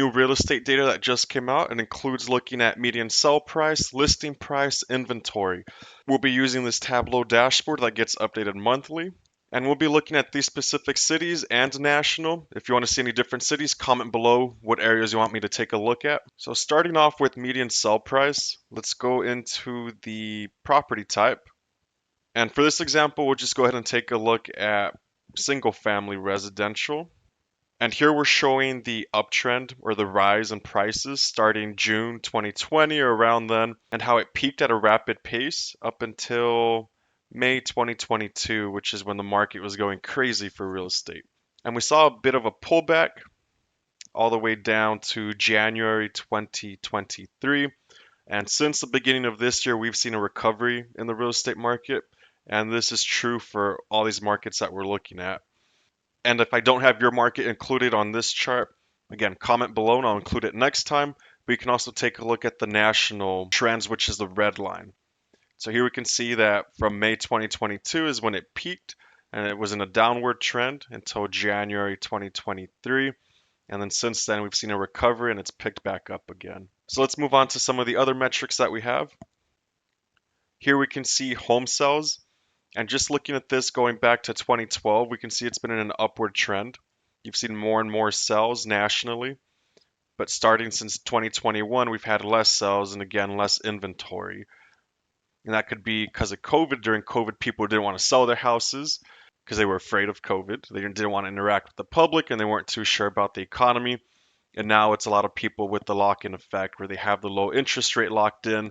new real estate data that just came out and includes looking at median sell price, listing price, inventory. We'll be using this Tableau dashboard that gets updated monthly. And we'll be looking at these specific cities and national. If you want to see any different cities, comment below what areas you want me to take a look at. So starting off with median sell price, let's go into the property type. And for this example, we'll just go ahead and take a look at single family residential. And here we're showing the uptrend or the rise in prices starting June 2020 or around then, and how it peaked at a rapid pace up until May 2022, which is when the market was going crazy for real estate. And we saw a bit of a pullback all the way down to January 2023. And since the beginning of this year, we've seen a recovery in the real estate market. And this is true for all these markets that we're looking at. And if I don't have your market included on this chart, again, comment below and I'll include it next time. But you can also take a look at the national trends, which is the red line. So here we can see that from May 2022 is when it peaked and it was in a downward trend until January 2023. And then since then, we've seen a recovery and it's picked back up again. So let's move on to some of the other metrics that we have. Here we can see home sales. And just looking at this going back to 2012, we can see it's been in an upward trend. You've seen more and more sales nationally, but starting since 2021, we've had less sales and again, less inventory. And that could be because of COVID. During COVID, people didn't want to sell their houses because they were afraid of COVID. They didn't want to interact with the public and they weren't too sure about the economy. And now it's a lot of people with the lock-in effect where they have the low interest rate locked in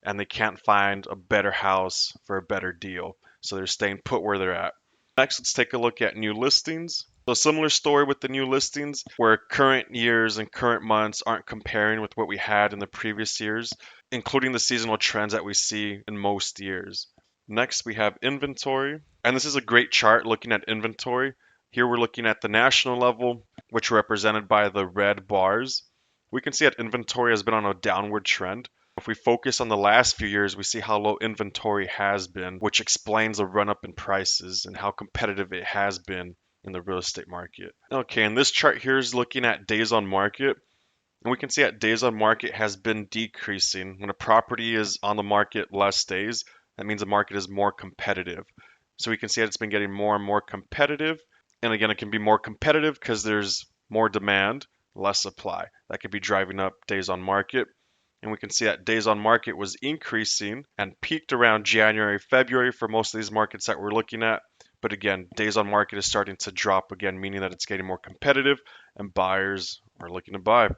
and they can't find a better house for a better deal. So they're staying put where they're at. Next, let's take a look at new listings. So similar story with the new listings where current years and current months aren't comparing with what we had in the previous years, including the seasonal trends that we see in most years. Next, we have inventory. And this is a great chart looking at inventory. Here we're looking at the national level, which are represented by the red bars. We can see that inventory has been on a downward trend. If we focus on the last few years, we see how low inventory has been, which explains the run up in prices and how competitive it has been in the real estate market. Okay, and this chart here is looking at days on market. And we can see that days on market has been decreasing. When a property is on the market less days, that means the market is more competitive. So we can see that it's been getting more and more competitive. And again, it can be more competitive because there's more demand, less supply. That could be driving up days on market. And we can see that days on market was increasing and peaked around January, February for most of these markets that we're looking at. But again, days on market is starting to drop again, meaning that it's getting more competitive and buyers are looking to buy.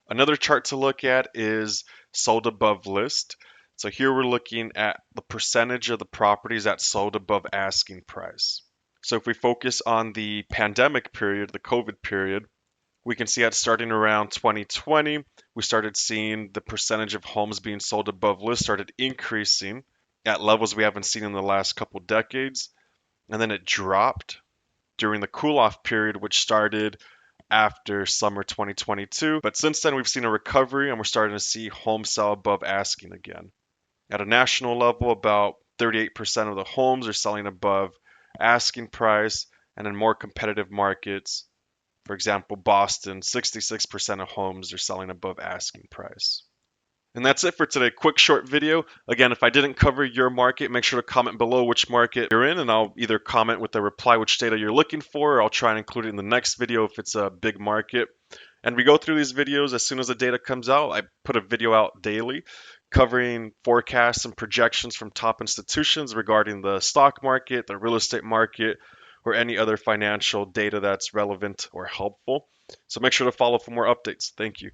Another chart to look at is sold above list. So here we're looking at the percentage of the properties that sold above asking price. So if we focus on the pandemic period, the COVID period, we can see that starting around 2020, we started seeing the percentage of homes being sold above list started increasing at levels we haven't seen in the last couple decades. And then it dropped during the cool off period, which started after summer 2022. But since then, we've seen a recovery and we're starting to see homes sell above asking again. At a national level, about 38% of the homes are selling above asking price, and in more competitive markets, for example, Boston, 66% of homes are selling above asking price. And that's it for today. Quick short video. Again, if I didn't cover your market, make sure to comment below which market you're in, and I'll either comment with a reply which data you're looking for, or I'll try and include it in the next video if it's a big market. And we go through these videos as soon as the data comes out. I put a video out daily covering forecasts and projections from top institutions regarding the stock market, the real estate market, or any other financial data that's relevant or helpful. So make sure to follow for more updates. Thank you.